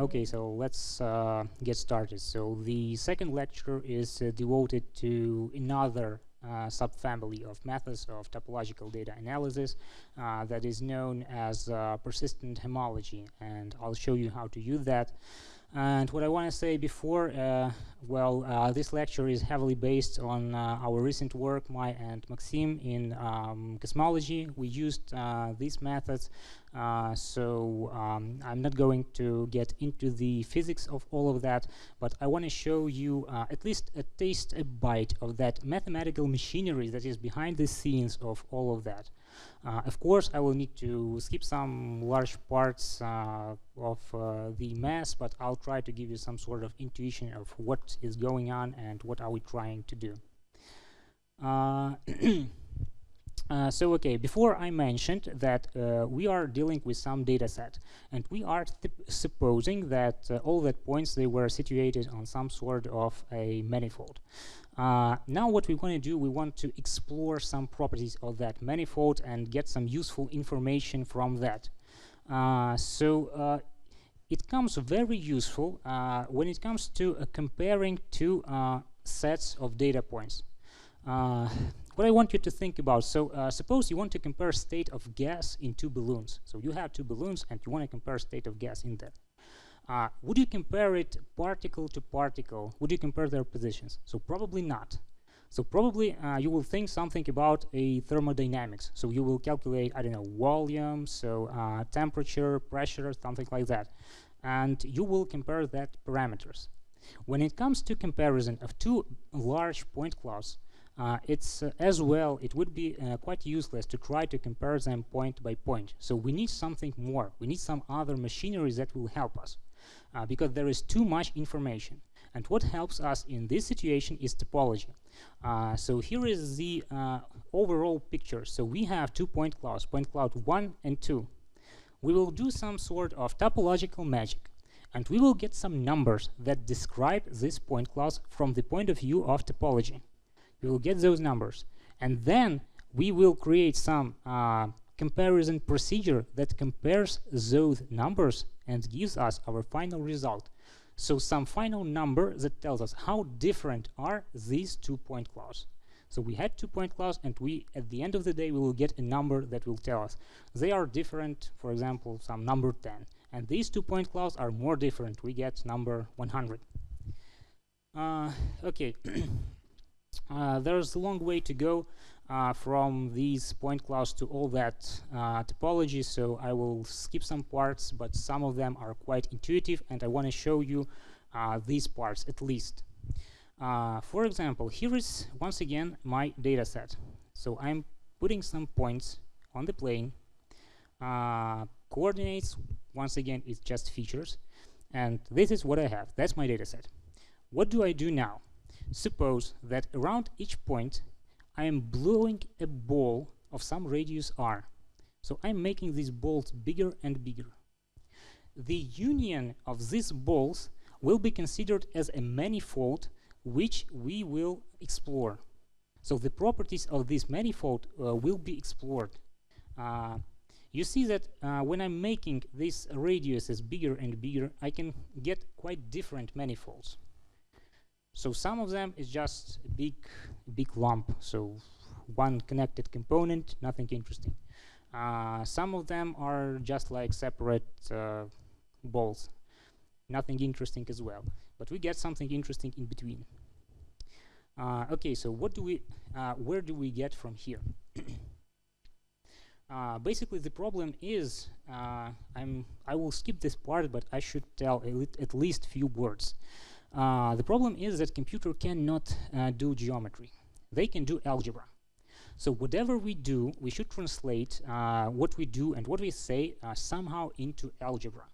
Okay, so let's get started. So the second lecture is devoted to another subfamily of methods of topological data analysis that is known as persistent homology, and I'll show you how to use that. And what I want to say before, this lecture is heavily based on our recent work, my and Maxim, in cosmology. We used these methods, so I'm not going to get into the physics of all of that, but I want to show you at least a bite of that mathematical machinery that is behind the scenes of all of that. Of course, I will need to skip some large parts of the math, but I'll try to give you some sort of intuition of what is going on and what are we trying to do. So okay, before I mentioned that we are dealing with some data set, and we are supposing that all that points, they were situated on some sort of a manifold. Now what we want to do, we want to explore some properties of that manifold and get some useful information from that. It comes very useful when it comes to comparing two sets of data points. What I want you to think about, so suppose you want to compare state of gas in two balloons. So you have two balloons and you want to compare state of gas in there. Would you compare it particle to particle? Would you compare their positions? So probably not. So probably you will think something about a thermodynamics. So you will calculate, I don't know, volume, so temperature, pressure, something like that. And you will compare that parameters. When it comes to comparison of two large point clouds, it's as well, it would be quite useless to try to compare them point by point. So we need something more. We need some other machinery that will help us because there is too much information. And what helps us in this situation is topology. So here is the overall picture. So we have 2 point clouds, point cloud 1 and 2. We will do some sort of topological magic, and we will get some numbers that describe this point clouds from the point of view of topology. We will get those numbers, and then we will create some comparison procedure that compares those numbers and gives us our final result. So some final number that tells us how different are these 2 point clouds. So we had 2 point clouds, and we, at the end of the day, we will get a number that will tell us they are different, for example, some number 10. And these 2 point clouds are more different. We get number 100. Okay. There's a long way to go from these point clouds to all that topology, so I will skip some parts, but some of them are quite intuitive, and I want to show you these parts at least. For example, here is once again my data set. So I'm putting some points on the plane. Coordinates, once again, is just features, and this is what I have. That's my data set. What do I do now? Suppose that around each point I am blowing a ball of some radius r. So I'm making these balls bigger and bigger. The union of these balls will be considered as a manifold which we will explore. So the properties of this manifold will be explored. You see that when I'm making these radiuses bigger and bigger, I can get quite different manifolds. So some of them is just a big lump, so one connected component, nothing interesting. Some of them are just like separate balls, nothing interesting as well. But we get something interesting in between. Okay, so what do we, where do we get from here? Basically, the problem is, I will skip this part, but I should tell at least few words. The problem is that computer cannot do geometry. They can do algebra. So whatever we do, we should translate what we do and what we say somehow into algebra.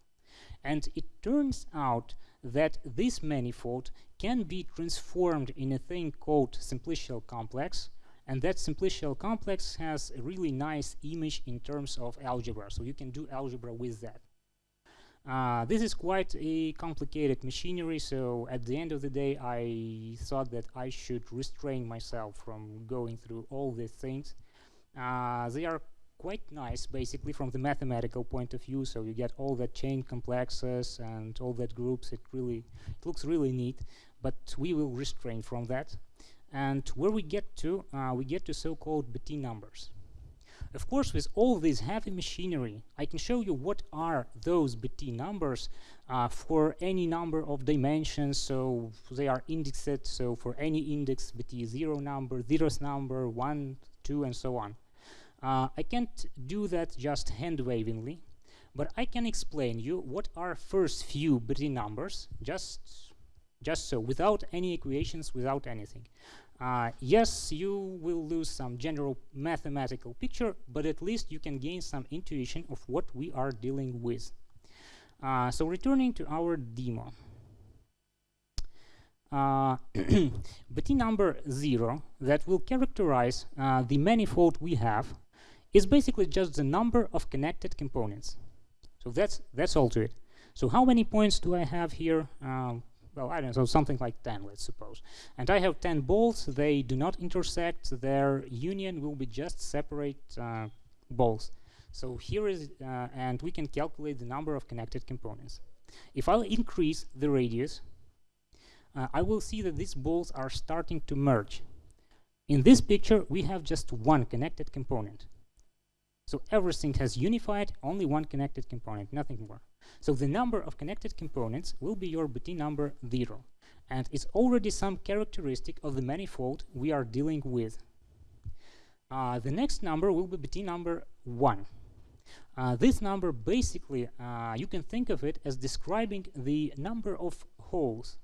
And it turns out that this manifold can be transformed in a thing called simplicial complex, and that simplicial complex has a really nice image in terms of algebra, so you can do algebra with that. This is quite a complicated machinery, so at the end of the day I thought that I should restrain myself from going through all these things. They are quite nice, basically, from the mathematical point of view. So you get all the chain complexes and all that groups. It looks really neat, but we will restrain from that. And where we get to so-called Betti numbers. Of course, with all this heavy machinery, I can show you what are those Betti numbers for any number of dimensions. So they are indexed. So for any index, Betti 0 number, zeroth number, 1, 2, and so on. I can't do that just hand-wavingly, but I can explain you what are first few Betti numbers, just so, without any equations, without anything. Yes, you will lose some general mathematical picture, but at least you can gain some intuition of what we are dealing with. So returning to our demo. Betti number 0 that will characterize the manifold we have is basically just the number of connected components. So that's all to it. So how many points do I have here? Well, I don't know, so something like 10, let's suppose. And I have 10 balls. They do not intersect. Their union will be just separate balls. So here is, and we can calculate the number of connected components. If I increase the radius, I will see that these balls are starting to merge. In this picture, we have just one connected component. So everything has unified, only one connected component, nothing more. So the number of connected components will be your Betti number 0. And it's already some characteristic of the manifold we are dealing with. The next number will be Betti number 1. This number basically, you can think of it as describing the number of holes,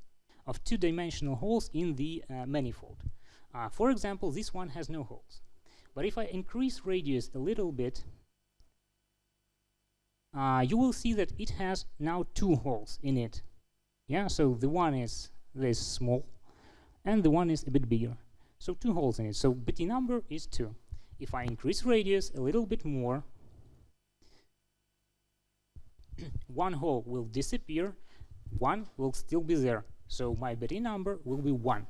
of two-dimensional holes in the manifold. For example, this one has no holes. But if I increase radius a little bit, you will see that it has now 2 holes in it. Yeah, so the one is this small, and the one is a bit bigger. So 2 holes in it. So Betti number is 2. If I increase radius a little bit more, one hole will disappear, one will still be there. So my Betti number will be 1.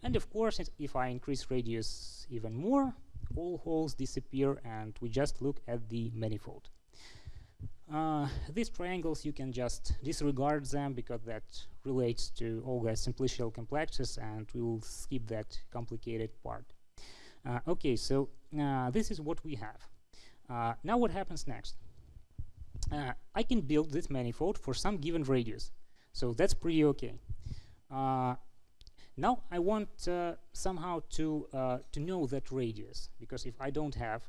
And of course, if I increase radius even more, all holes disappear, and we just look at the manifold. These triangles, you can just disregard them because that relates to all the simplicial complexes, and we will skip that complicated part. Okay, so this is what we have. Now what happens next? I can build this manifold for some given radius, so that's pretty okay. Now I want somehow to know that radius, because if I don't have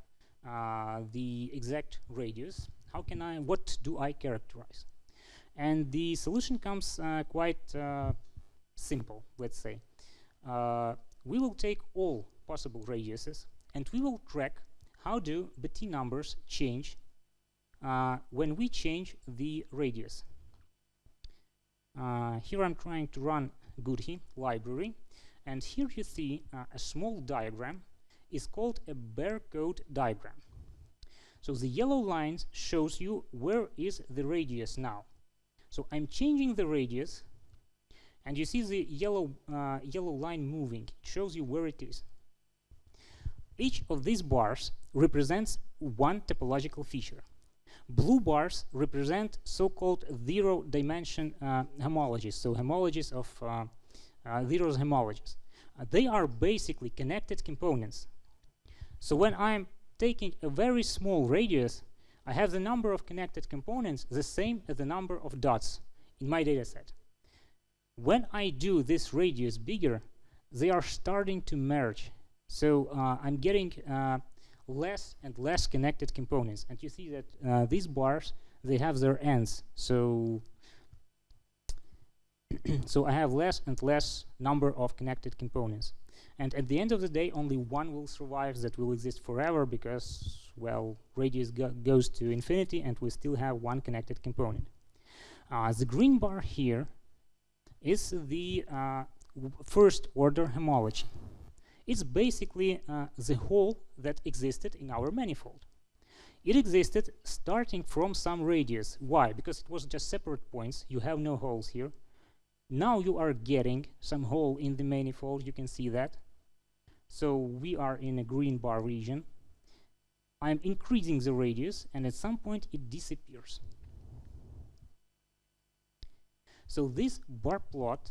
the exact radius, what do I characterize? And the solution comes quite simple, let's say. We will take all possible radiuses and we will track how do Betti numbers change when we change the radius. Here I'm trying to run Goodhi library, and here you see a small diagram is called a barcode diagram. So the yellow line shows you where is the radius now. So I'm changing the radius, and you see the yellow line moving. It shows you where it is. Each of these bars represents one topological feature. Blue bars represent so-called zero-dimension homologies, so homologies of zeros homologies. They are basically connected components. So when I'm taking a very small radius, I have the number of connected components the same as the number of dots in my data set. When I do this radius bigger, they are starting to merge. So I'm getting less and less connected components. And you see that these bars, they have their ends. So so I have less and less number of connected components. And at the end of the day, only one will survive that will exist forever because, well, radius goes to infinity and we still have one connected component. The green bar here is the first order homology. It's basically the hole that existed in our manifold. It existed starting from some radius. Why? Because it was just separate points. You have no holes here. Now you are getting some hole in the manifold. You can see that. So we are in a green bar region. I'm increasing the radius, and at some point it disappears. So this bar plot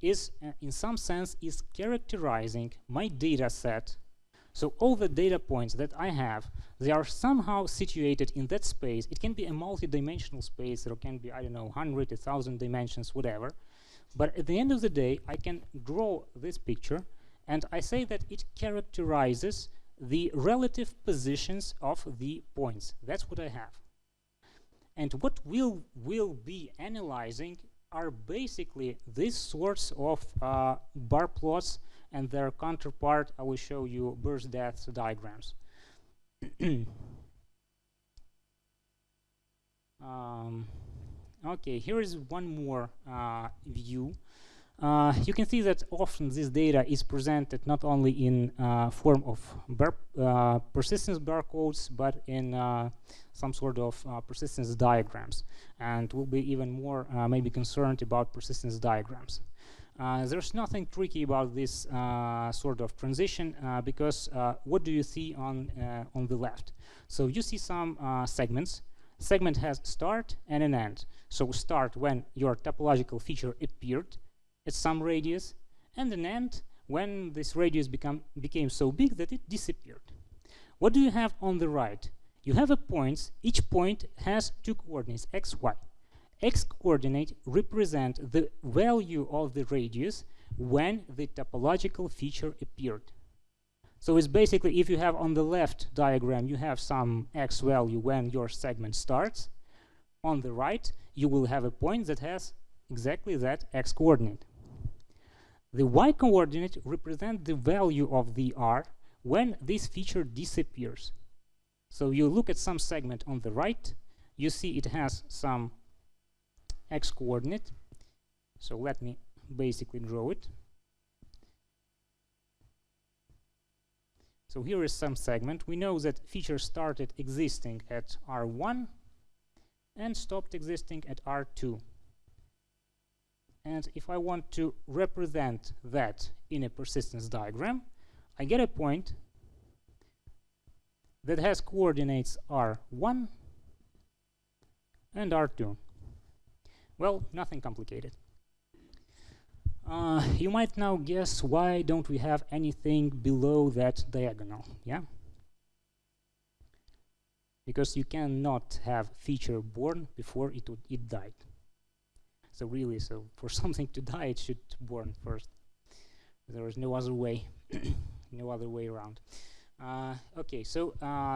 is, in some sense, is characterizing my data set. So all the data points that I have, they are somehow situated in that space. It can be a multi-dimensional space. There can be, I don't know, 100, 1,000 dimensions, whatever. But at the end of the day, I can draw this picture, and I say that it characterizes the relative positions of the points. That's what I have. And what we'll be analyzing are basically these sorts of bar plots and their counterpart. I will show you birth death diagrams. Okay, here is one more view. You can see that often this data is presented not only in form of persistence barcodes, but in some sort of persistence diagrams. And we'll be even more maybe concerned about persistence diagrams. There's nothing tricky about this sort of transition because what do you see on the left? So you see some segments. Segment has start and an end. So start when your topological feature appeared at some radius, and an end when this radius became so big that it disappeared. What do you have on the right? You have a points. Each point has two coordinates, x, y. X coordinate represent the value of the radius when the topological feature appeared. So it's basically, if you have on the left diagram, you have some x value when your segment starts. On the right, you will have a point that has exactly that x coordinate. The y coordinate represents the value of the r when this feature disappears. So you look at some segment on the right, you see it has some x coordinate. So let me basically draw it. So here is some segment. We know that feature started existing at R1 and stopped existing at R2. And if I want to represent that in a persistence diagram, I get a point that has coordinates R1 and R2. Well, nothing complicated. You might now guess, why don't we have anything below that diagonal? Yeah? Because you cannot have feature born before it died. So really, so for something to die, it should born first. There is no other way, no other way around. Okay, so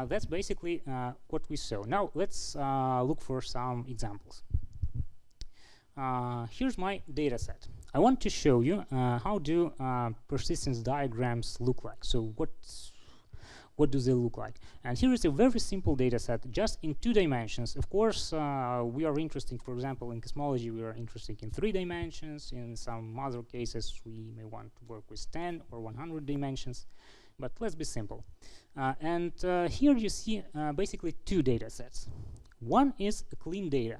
that's basically what we saw. Now let's look for some examples. Here's my data set. I want to show you how do persistence diagrams look like. So what do they look like? And here is a very simple data set, just in 2 dimensions. Of course, we are interested, for example, in cosmology, we are interested in 3 dimensions. In some other cases, we may want to work with 10 or 100 dimensions. But let's be simple. And here you see basically 2 data sets. One is clean data.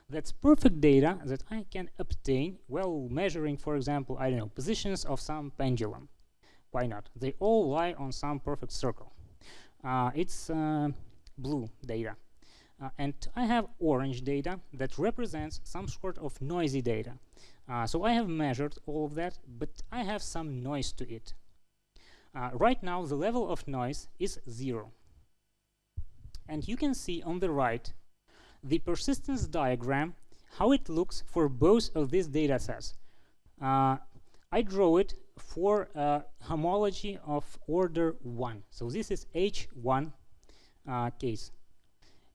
That's perfect data that I can obtain while measuring, for example, I don't know, positions of some pendulum. Why not? They all lie on some perfect circle. It's blue data. And I have orange data that represents some sort of noisy data. So I have measured all of that, but I have some noise to it. Right now, the level of noise is 0. And you can see on the right the persistence diagram, how it looks for both of these data sets. I draw it for homology of order 1. So this is H1 case.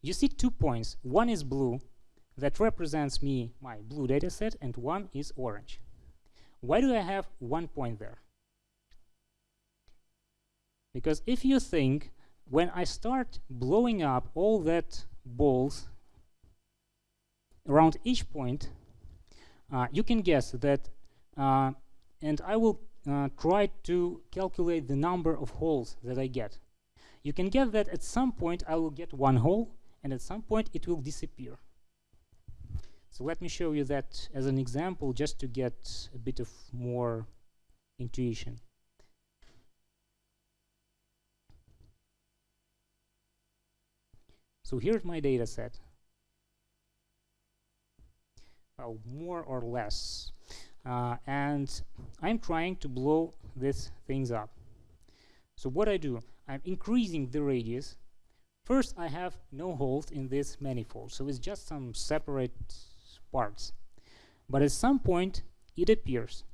You see 2 points. One is blue, that represents my blue data set, and one is orange. Why do I have 1 point there? Because if you think, when I start blowing up all that balls around each point, you can guess that, and I will try to calculate the number of holes that I get. You can get that at some point I will get 1 hole, and at some point it will disappear. So let me show you that as an example, just to get a bit of more intuition. So here's my data set. Well, more or less. And I'm trying to blow these things up. So what I do, I'm increasing the radius. First, I have no holes in this manifold, so it's just some separate parts. But at some point, it appears.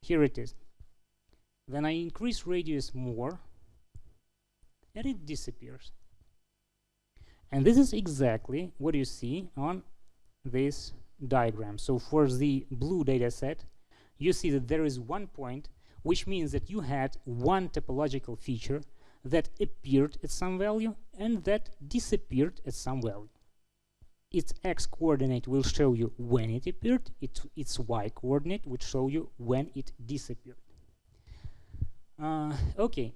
Here it is. Then I increase radius more, and it disappears. And this is exactly what you see on this diagram. So for the blue data set, you see that there is one point, which means that you had one topological feature that appeared at some value and that disappeared at some value. Its x coordinate will show you when it appeared, its y coordinate would show you when it disappeared. Okay.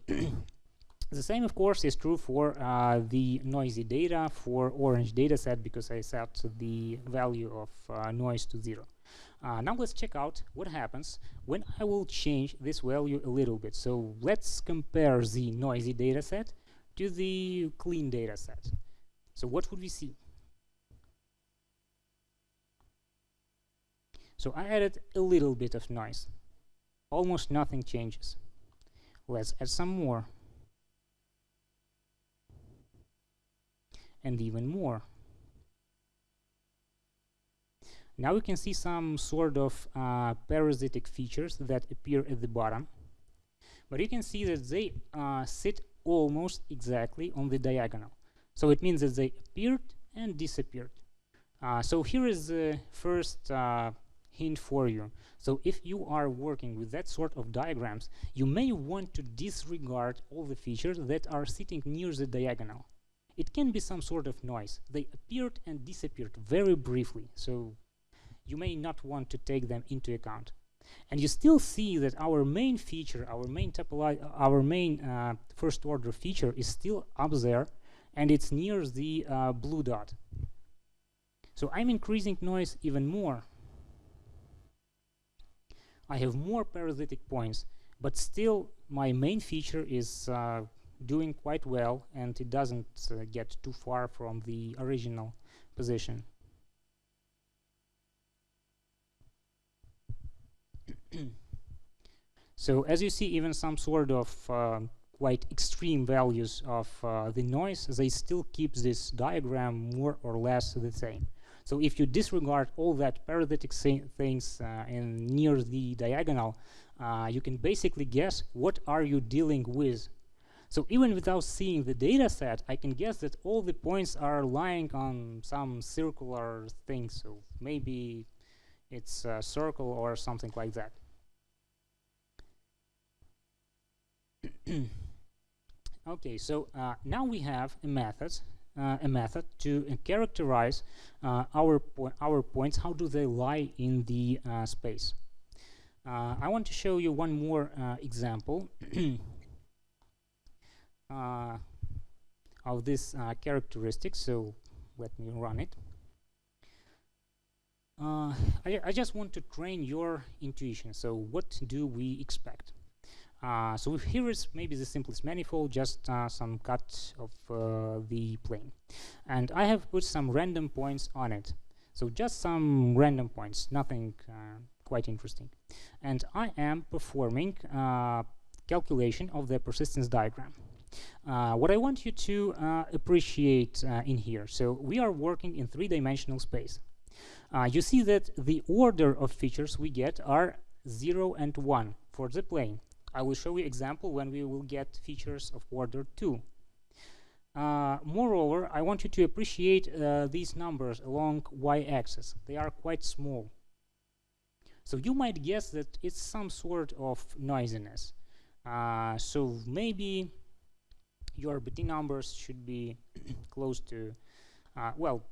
The same, of course, is true for the noisy data for orange data set, because I set the value of noise to 0. Now let's check out what happens when I will change this value a little bit. So let's compare the noisy data set to the clean data set. So what would we see? So I added a little bit of noise. Almost nothing changes. Let's add some more. And even more. Now we can see some sort of parasitic features that appear at the bottom. But you can see that they sit almost exactly on the diagonal. So it means that they appeared and disappeared. So here is the first hint for you. So if you are working with that sort of diagrams, you may want to disregard all the features that are sitting near the diagonal. It can be some sort of noise. They appeared and disappeared very briefly, so you may not want to take them into account. And you still see that our main feature, our main first order feature is still up there, and it's near the blue dot. So I'm increasing noise even more. I have more parasitic points, but still my main feature is doing quite well, and it doesn't get too far from the original position. So as you see, even some sort of quite extreme values of the noise, they still keep this diagram more or less the same. So if you disregard all that parasitic things in near the diagonal, you can basically guess what are you dealing with. So even without seeing the data set, I can guess that all the points are lying on some circular thing. So maybe it's a circle or something like that. Okay, so now we have a method to characterize our points. How do they lie in the space? I want to show you one more example of this characteristic. So let me run it. I just want to train your intuition. So what do we expect? So here is maybe the simplest manifold, just some cut of the plane. And I have put some random points on it. So just some random points, nothing quite interesting. And I am performing calculation of the persistence diagram. What I want you to appreciate in here, so we are working in three-dimensional space. You see that the order of features we get are 0 and 1 for the plane. I will show you example when we will get features of order 2. Moreover, I want you to appreciate these numbers along y-axis. They are quite small. So you might guess that it's some sort of noisiness. So maybe your BT numbers should be close to, well,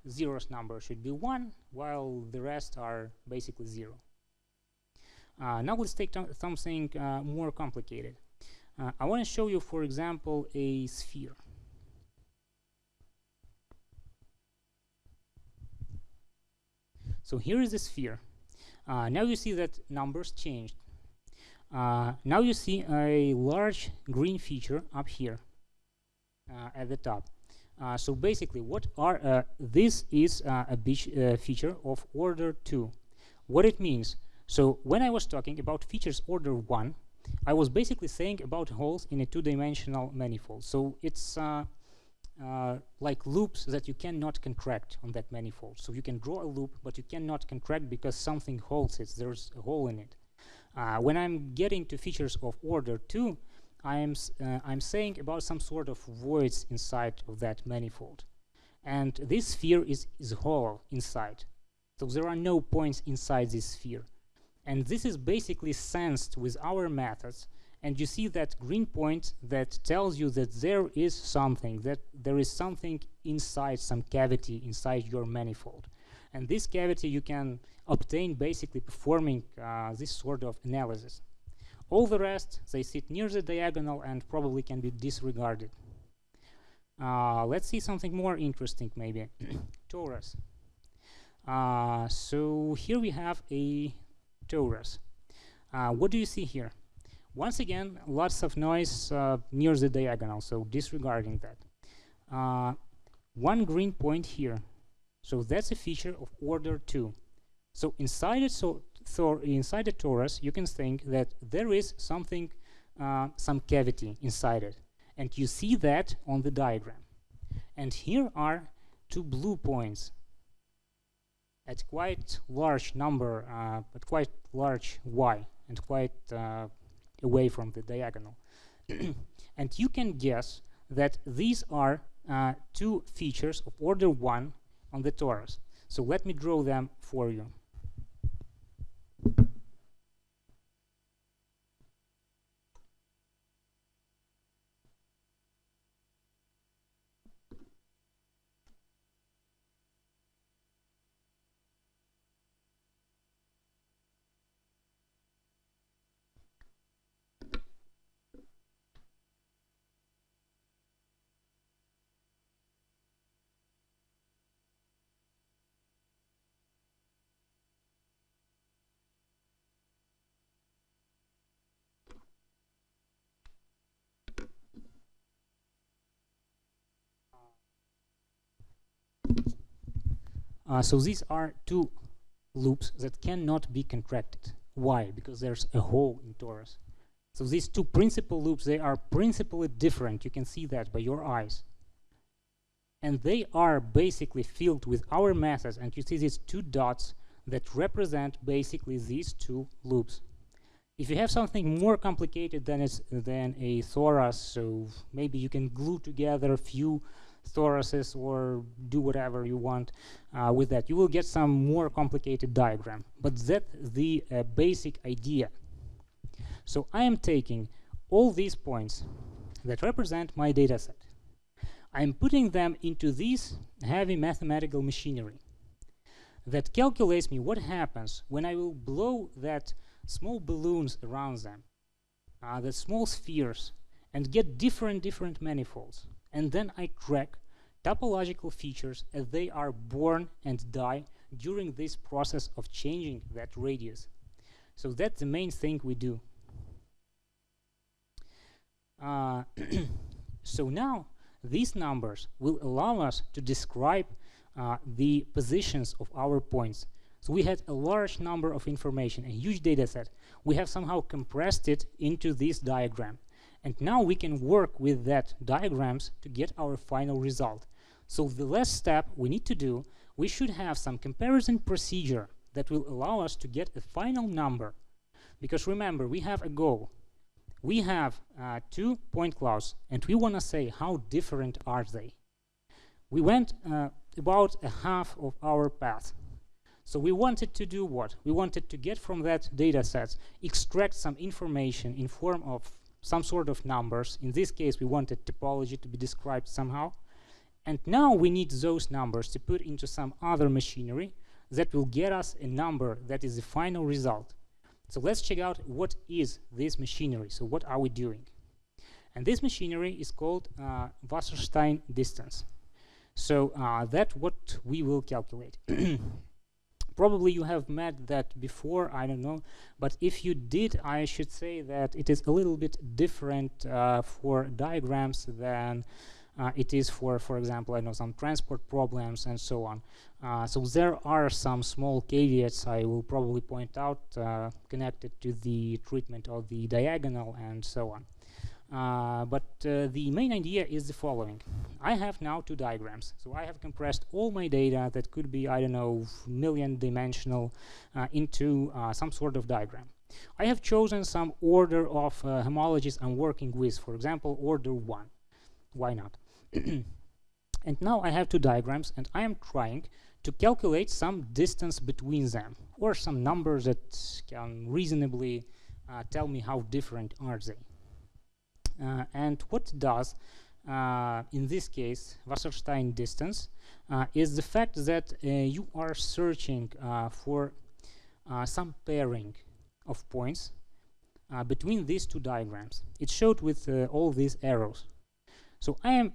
zeroth number should be 1, while the rest are basically 0. Now let's take something more complicated. I want to show you, for example, a sphere. So here is a sphere. Now you see that numbers changed. Now you see a large green feature up here at the top. So basically, this is a feature of order 2. What it means? So when I was talking about features order 1, I was basically saying about holes in a two-dimensional manifold. So it's like loops that you cannot contract on that manifold. So you can draw a loop, but you cannot contract because something holds it. There's a hole in it. When I'm getting to features of order 2, I'm saying about some sort of voids inside of that manifold. And this sphere is hollow inside. So there are no points inside this sphere. And this is basically sensed with our methods. And you see that green point that tells you that there is something inside, some cavity inside your manifold. And this cavity you can obtain basically performing this sort of analysis. All the rest, they sit near the diagonal and probably can be disregarded. Let's see something more interesting maybe. Torus. So here we have a torus. What do you see here? Once again, lots of noise near the diagonal, so disregarding that. One green point here. So that's a feature of order 2. So inside it, inside the torus, you can think that there is something, some cavity inside it. And you see that on the diagram. And here are two blue points at quite large number, at quite large y, and quite away from the diagonal. And you can guess that these are two features of order 1 on the torus. So let me draw them for you. So these are two loops that cannot be contracted. Why? Because there's a hole in torus. So these two principal loops, they are principally different. You can see that by your eyes. And they are basically filled with our methods. And you see these two dots that represent basically these two loops. If you have something more complicated than a torus, so maybe you can glue together a few toruses or do whatever you want with that, you will get some more complicated diagram. But that's the basic idea. So I am taking all these points that represent my data set. I'm putting them into this heavy mathematical machinery that calculates me what happens when I will blow that small balloons around them, the small spheres, and get different manifolds. And then I track topological features as they are born and die during this process of changing that radius. So that's the main thing we do. So now these numbers will allow us to describe the positions of our points. So we had a large number of information, a huge data set. We have somehow compressed it into this diagram. And now we can work with that diagrams to get our final result. So the last step we need to do, we should have some comparison procedure that will allow us to get a final number. Because remember, we have a goal. We have 2 point clouds, and we want to say how different are they. We went about a half of our path. So we wanted to do what? We wanted to get from that data set, extract some information in form of some sort of numbers. In this case, we wanted topology to be described somehow. And now we need those numbers to put into some other machinery that will get us a number that is the final result. So let's check out what is this machinery. So what are we doing? And this machinery is called Wasserstein distance. So that's what we will calculate. Probably you have met that before, I don't know. But if you did, I should say that it is a little bit different for diagrams than it is for example, I know some transport problems and so on. So there are some small caveats I will probably point out connected to the treatment of the diagonal and so on. But the main idea is the following. I have now two diagrams. So I have compressed all my data that could be, I don't know, million dimensional into some sort of diagram. I have chosen some order of homologies I'm working with, for example, order 1. Why not? And now I have two diagrams, and I am trying to calculate some distance between them, or some numbers that can reasonably tell me how different are they. And what it does, in this case, Wasserstein distance, is the fact that you are searching for some pairing of points between these two diagrams. It's showed with all these arrows. So I am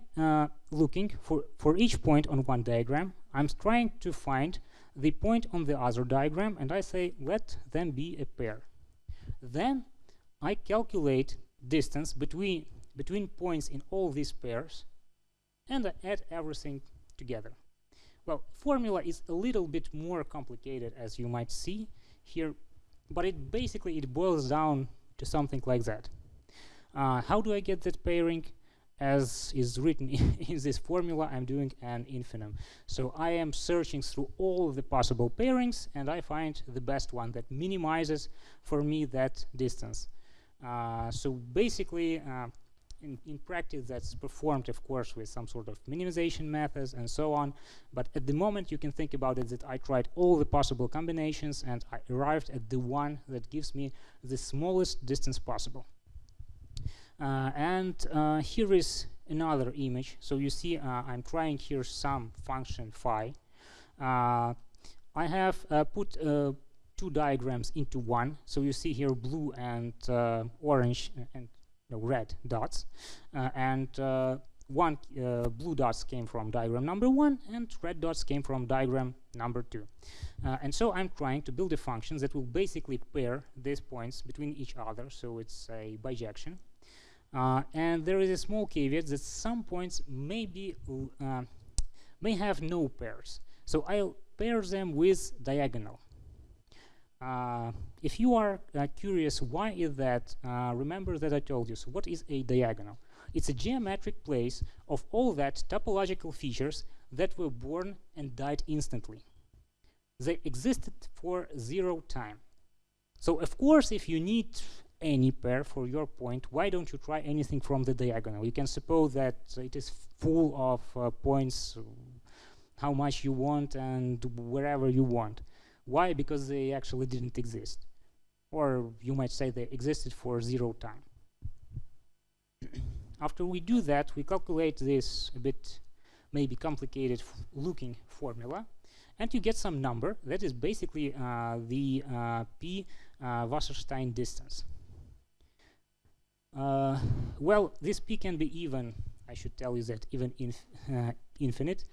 looking for each point on one diagram. I'm trying to find the point on the other diagram, and I say, let them be a pair. Then I calculate distance between points in all these pairs, and I add everything together. Well, formula is a little bit more complicated, as you might see here, but it boils down to something like that. How do I get that pairing? As is written in this formula, I'm doing an infimum. So I am searching through all of the possible pairings, and I find the best one that minimizes for me that distance. So basically, in practice, that's performed, of course, with some sort of minimization methods and so on. But at the moment, you can think about it that I tried all the possible combinations, and I arrived at the one that gives me the smallest distance possible. And here is another image. So you see, I'm trying here some function phi. I have put two diagrams into one. So you see here blue and orange and red dots. And one blue dots came from diagram number 1, and red dots came from diagram number 2. And so I'm trying to build a function that will basically pair these points between each other. So it's a bijection. And there is a small caveat that some points may have no pairs. So I'll pair them with diagonal. If you are curious why is that, remember that I told you. So what is a diagonal? It's a geometric place of all that topological features that were born and died instantly. They existed for 0 time. So of course, if you need any pair for your point, why don't you try anything from the diagonal? You can suppose that it is full of points, how much you want and wherever you want. Why? Because they actually didn't exist. Or you might say they existed for 0 time. After we do that, we calculate this a bit maybe complicated looking formula, and you get some number that is basically the p Wasserstein distance. Well, this p can be even, I should tell you that, even infinite.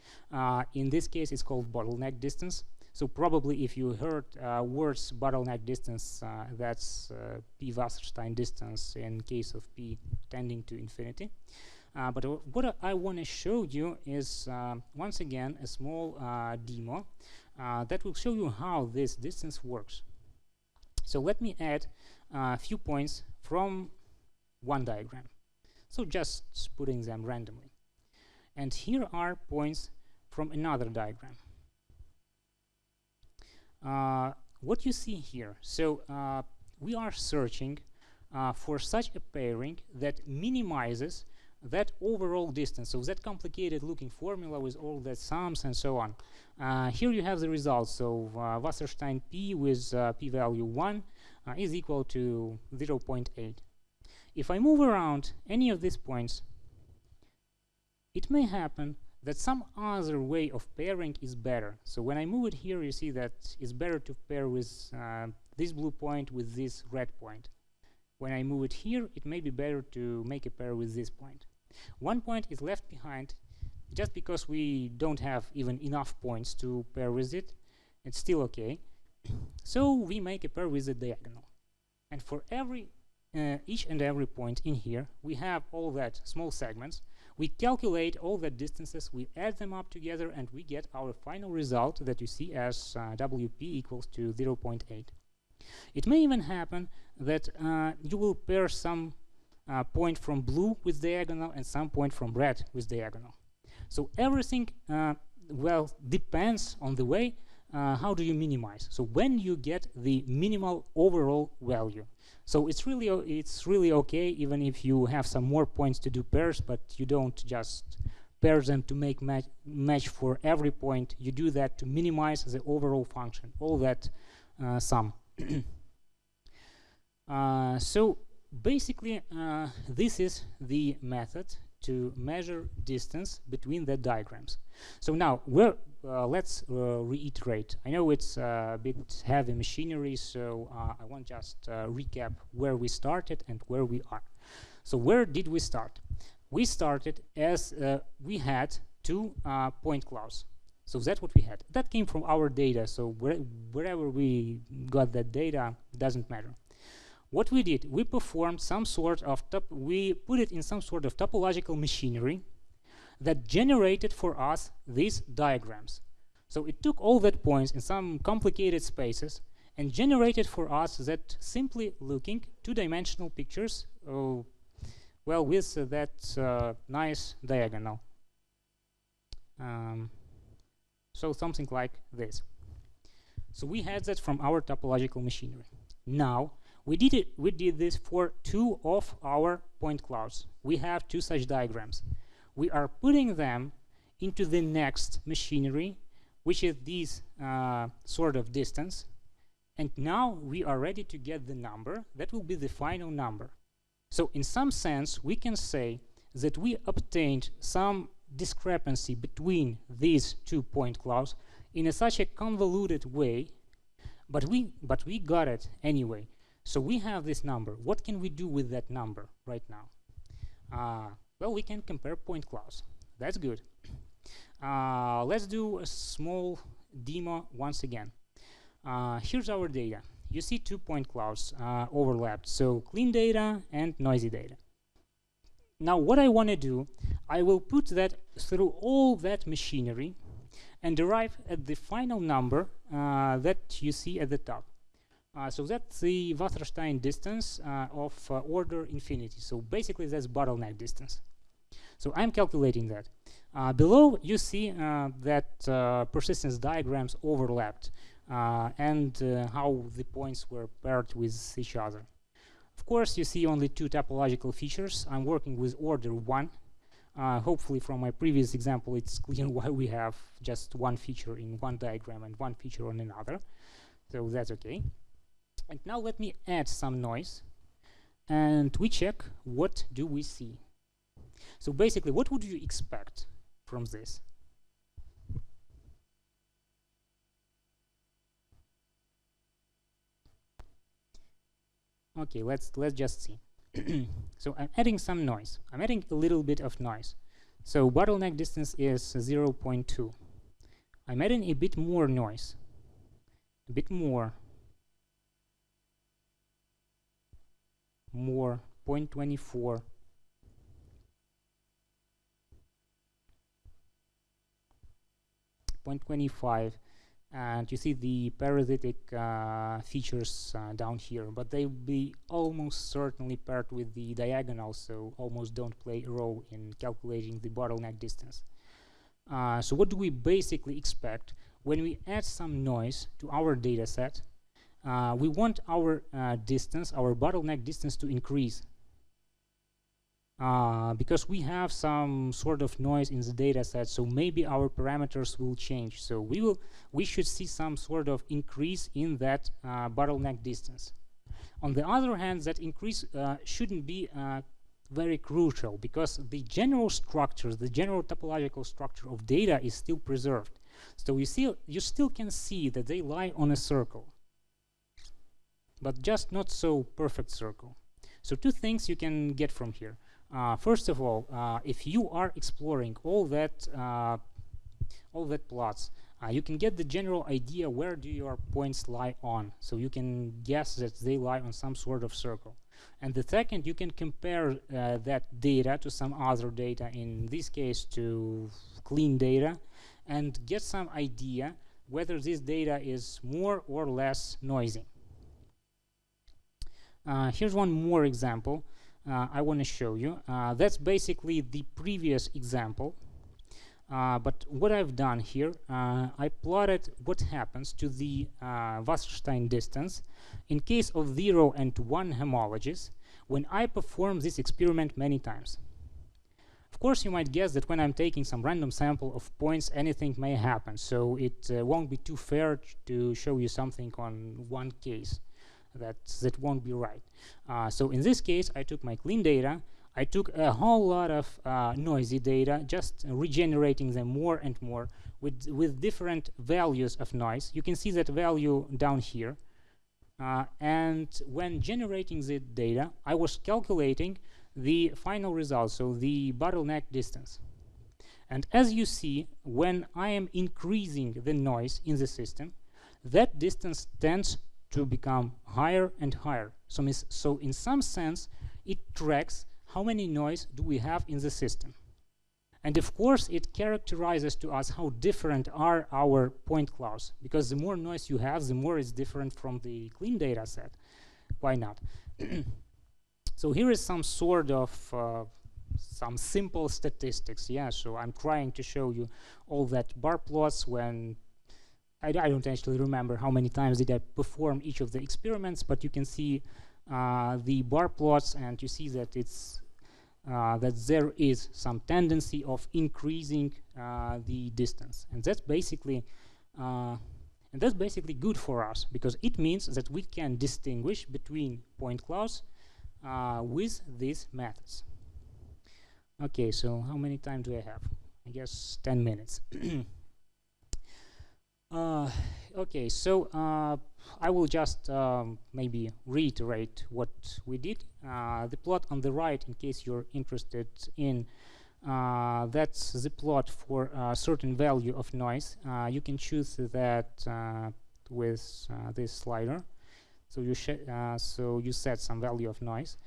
In this case, it's called bottleneck distance. So probably if you heard words bottleneck distance, that's p Wasserstein distance in case of p tending to infinity. But what I want to show you is, once again, a small demo that will show you how this distance works. So let me add a few points from one diagram. So just putting them randomly. And here are points from another diagram. What you see here, so we are searching for such a pairing that minimizes that overall distance, so that complicated looking formula with all the sums and so on. Here you have the results. So Wasserstein p with p-value 1 is equal to 0.8. If I move around any of these points, it may happen that some other way of pairing is better. So when I move it here, you see that it's better to pair with this blue point with this red point. When I move it here, it may be better to make a pair with this point. One point is left behind just because we don't have even enough points to pair with it. It's still okay. So we make a pair with the diagonal. And for each and every point in here, we have all that small segments We calculate all the distances, we add them up together, and we get our final result that you see as WP equals to 0.8. It may even happen that you will pair some point from blue with diagonal and some point from red with diagonal. So everything, well, depends on the way how do you minimize. So when you get the minimal overall value. So it's really okay even if you have some more points to do pairs, but you don't just pair them to make match for every point. You do that to minimize the overall function, all that sum. So basically, this is the method to measure distance between the diagrams. So now let's reiterate. I know it's a bit heavy machinery, so I want just recap where we started and where we are. So where did we start? We started as we had two point clouds. So that's what we had. That came from our data, so wherever we got that data doesn't matter. What we did, we performed some sort of we put it in some sort of topological machinery that generated for us these diagrams. So it took all that points in some complicated spaces and generated for us that simply looking two-dimensional pictures, well, with that nice diagonal. So something like this. So we had that from our topological machinery. Now, we did this for two of our point clouds. We have two such diagrams. We are putting them into the next machinery, which is this sort of distance. And now we are ready to get the number. That will be the final number. So in some sense, we can say that we obtained some discrepancy between these two point clouds in such a convoluted way, but we got it anyway. So we have this number. What can we do with that number right now? Well, we can compare point clouds. That's good. Let's do a small demo once again. Here's our data. You see 2 point clouds overlapped, so clean data and noisy data. Now what I want to do, I will put that through all that machinery and arrive at the final number that you see at the top. So that's the Wasserstein distance of order infinity. So basically that's bottleneck distance. So I'm calculating that. Below you see that persistence diagrams overlapped and how the points were paired with each other. Of course, you see only two topological features. I'm working with order 1. Hopefully from my previous example it's clear why we have just one feature in one diagram and one feature on another. So that's okay. And now let me add some noise and we check what do we see. So basically, what would you expect from this? Okay, let's just see. So I'm adding some noise. I'm adding a little bit of noise. So bottleneck distance is 0.2. I'm adding a bit more noise. A bit more. 0.24. 0.25, and you see the parasitic features down here, but they will be almost certainly paired with the diagonal, so almost don't play a role in calculating the bottleneck distance. So what do we basically expect when we add some noise to our data set? We want our distance, our bottleneck distance, to increase. Because we have some sort of noise in the data set, so maybe our parameters will change. So we should see some sort of increase in that bottleneck distance. On the other hand, that increase shouldn't be very crucial, because the general structure, the general topological structure of data is still preserved. So you still can see that they lie on a circle, but just not so perfect circle. So two things you can get from here. First of all, if you are exploring all that plots, you can get the general idea where do your points lie on. So you can guess that they lie on some sort of circle. And the second, you can compare that data to some other data, in this case to clean data, and get some idea whether this data is more or less noisy. Here's one more example I want to show you. That's basically the previous example. But what I've done here, I plotted what happens to the Wasserstein distance in case of 0 and 1 homologies when I perform this experiment many times. Of course, you might guess that when I'm taking some random sample of points, anything may happen. So it won't be too fair to show you something on one case. That won't be right. So in this case, I took my clean data. I took a whole lot of noisy data, just regenerating them more and more with different values of noise. You can see that value down here. And when generating the data, I was calculating the final result, so the bottleneck distance. And as you see, when I am increasing the noise in the system, that distance tends to become higher and higher. So in some sense, it tracks how many noise do we have in the system. And of course, it characterizes to us how different are our point clouds, because the more noise you have, the more it's different from the clean data set. Why not? So here is some sort of some simple statistics. Yeah, so I'm trying to show you all that bar plots when I don't actually remember how many times did I perform each of the experiments, but you can see the bar plots, and you see that it's that there is some tendency of increasing the distance, and that's basically good for us, because it means that we can distinguish between point clouds with these methods. Okay, so how many time do I have? I guess 10 minutes. Okay, so I will just maybe reiterate what we did. The plot on the right, in case you're interested in, that's the plot for a certain value of noise. You can choose that with this slider. So you set some value of noise.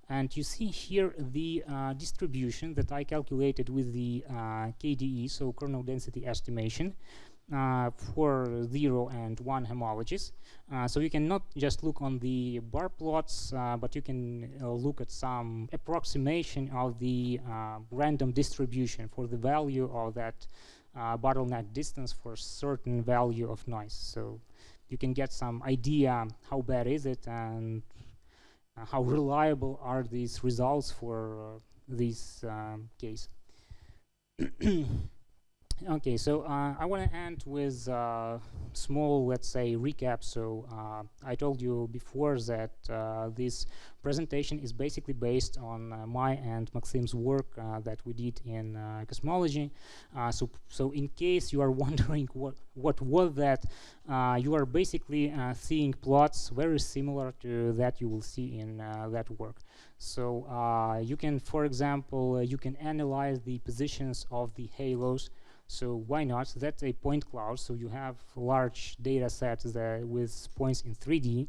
And you see here the distribution that I calculated with the KDE, so kernel density estimation, for 0 and 1 homologies. So you can not just look on the bar plots, but you can look at some approximation of the random distribution for the value of that bottleneck distance for certain value of noise. So you can get some idea how bad is it and how reliable are these results for this case. Okay, so I want to end with a small, let's say, recap. So I told you before that this presentation is basically based on my and Maxim's work that we did in cosmology. So in case you are wondering what was that, you are basically seeing plots very similar to that you will see in that work. So you can, for example, you can analyze the positions of the halos. So why not? That's a point cloud. So you have large data sets with points in 3D.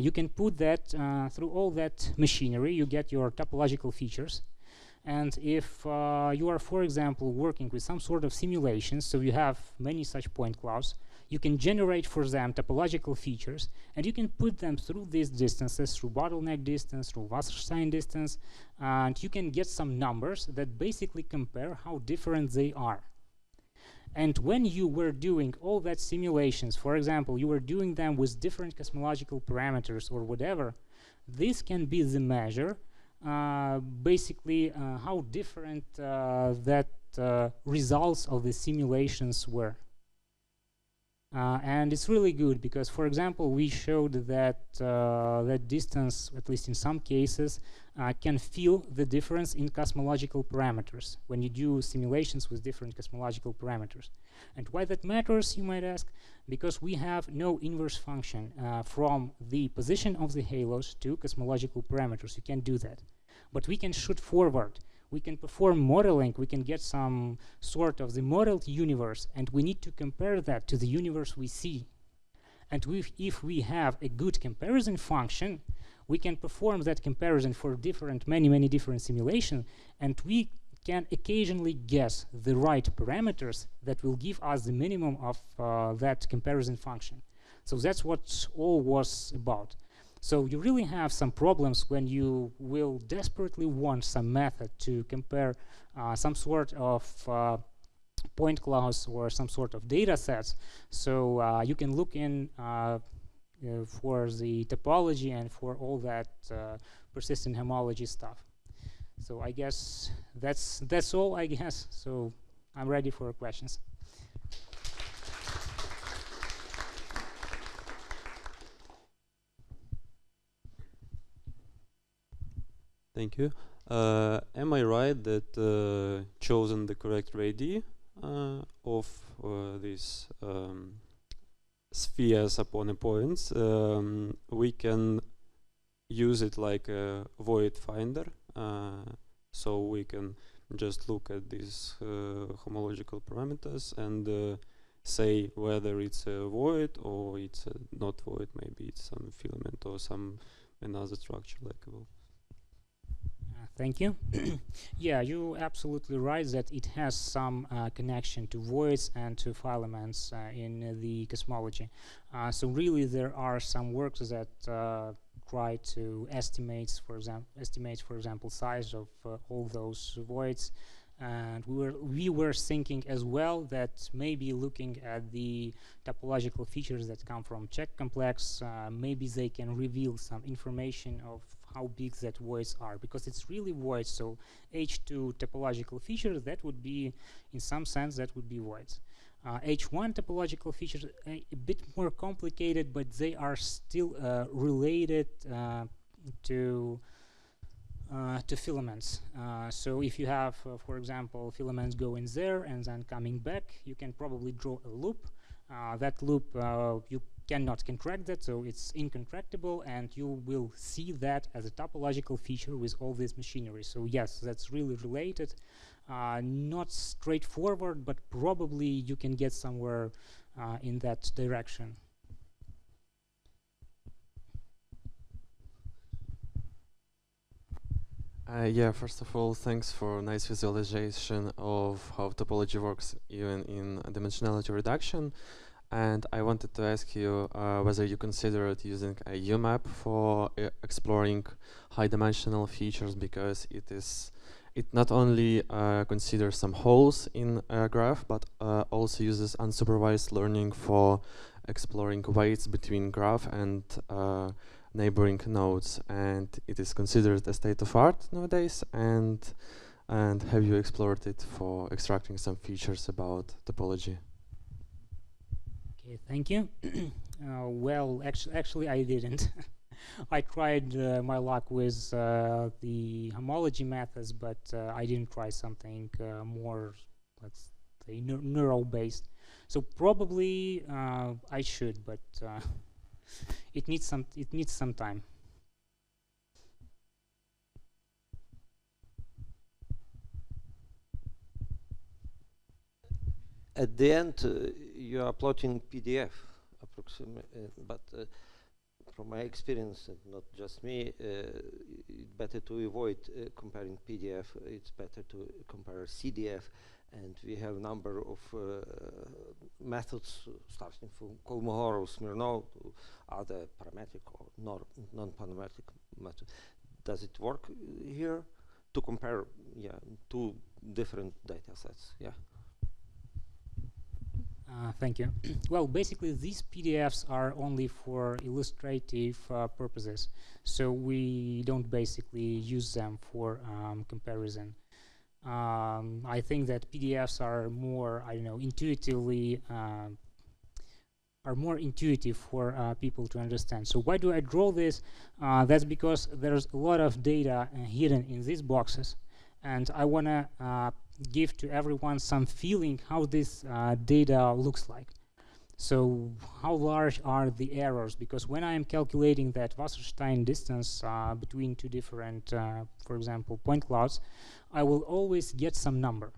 You can put that through all that machinery. You get your topological features. And if you are, for example, working with some sort of simulation, so you have many such point clouds, you can generate for them topological features, and you can put them through these distances, through bottleneck distance, through Wasserstein distance, and you can get some numbers that basically compare how different they are. And when you were doing all that simulations, for example, you were doing them with different cosmological parameters or whatever, this can be the measure, basically how different that results of the simulations were. And it's really good because, for example, we showed that that distance, at least in some cases, can feel the difference in cosmological parameters when you do simulations with different cosmological parameters. And why that matters, you might ask? Because we have no inverse function from the position of the halos to cosmological parameters. You can't do that. But we can shoot forward. We can perform modeling, we can get some sort of the modeled universe, and we need to compare that to the universe we see. And if we have a good comparison function, we can perform that comparison for many different simulations, and we can occasionally guess the right parameters that will give us the minimum of that comparison function. So that's what all was about. So you really have some problems when you will desperately want some method to compare some sort of point clouds or some sort of data sets. So you can look in for the topology and for all that persistent homology stuff. So I guess that's all, I guess. So I'm ready for questions. Thank you. Am I right that chosen the correct radii of these spheres upon a points, we can use it like a void finder, so we can just look at these homological parameters and say whether it's a void or it's not void. Maybe it's some filament or some another structure like a void. Thank you. Yeah, you're absolutely right that it has some connection to voids and to filaments in the cosmology. So really, there are some works that try to estimate, for example, size of all those voids. And we were thinking as well that maybe looking at the topological features that come from check complex, maybe they can reveal some information of how big that voids are, because it's really voids. So H2 topological features, that would be, in some sense, that would be voids. H1 topological features a bit more complicated, but they are still related to filaments. So if you have, for example, filaments going there and then coming back, you can probably draw a loop. That loop, you cannot contract that, so it's incontractable, and you will see that as a topological feature with all this machinery. So yes, that's really related. Not straightforward, but probably you can get somewhere in that direction. Yeah, first of all, thanks for nice visualization of how topology works even in dimensionality reduction. And I wanted to ask you whether you considered using a UMAP for exploring high-dimensional features, because it not only considers some holes in a graph, but also uses unsupervised learning for exploring weights between graph and neighboring nodes, and it is considered a state of art nowadays. And have you explored it for extracting some features about topology? Okay, thank you. Well, actually, I didn't. I tried my luck with the homology methods, but I didn't try something more, let's say, neural-based. So probably I should, but it needs some time. At the end, you are plotting PDF, approximately, but from my experience, and not just me, it's better to avoid comparing PDF. It's better to compare CDF, and we have a number of methods, starting from Kolmogorov, Smirnov, to other parametric or non-parametric methods. Does it work here to compare, two different data sets? Yeah. Thank you. Well, basically, these PDFs are only for illustrative purposes, so we don't basically use them for comparison. I think that PDFs are more, I don't know, intuitively are more intuitive for people to understand. So why do I draw this? That's because there's a lot of data hidden in these boxes, and I want to give to everyone some feeling how this data looks like. So how large are the errors? Because when I am calculating that Wasserstein distance between two different, for example, point clouds, I will always get some number.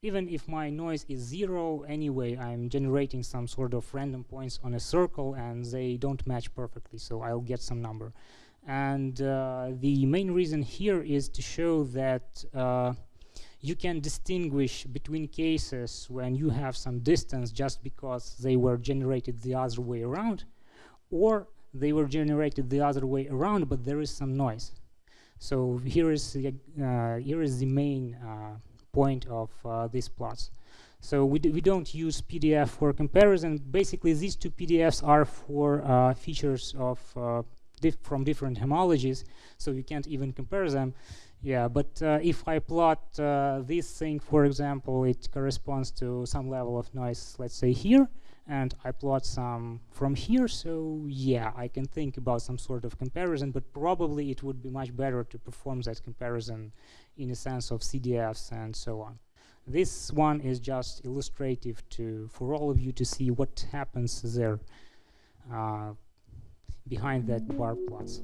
Even if my noise is 0, anyway, I'm generating some sort of random points on a circle and they don't match perfectly, so I'll get some number. And the main reason here is to show that you can distinguish between cases when you have some distance just because they were generated the other way around, or they were generated the other way around, but there is some noise. So here is the main point of these plots. So we don't use PDF for comparison. Basically, these two PDFs are for features of from different homologies, so you can't even compare them. Yeah, but if I plot this thing, for example, it corresponds to some level of noise, let's say here, and I plot some from here, so yeah, I can think about some sort of comparison, but probably it would be much better to perform that comparison in a sense of CDFs and so on. This one is just illustrative for all of you to see what happens there behind that bar plots.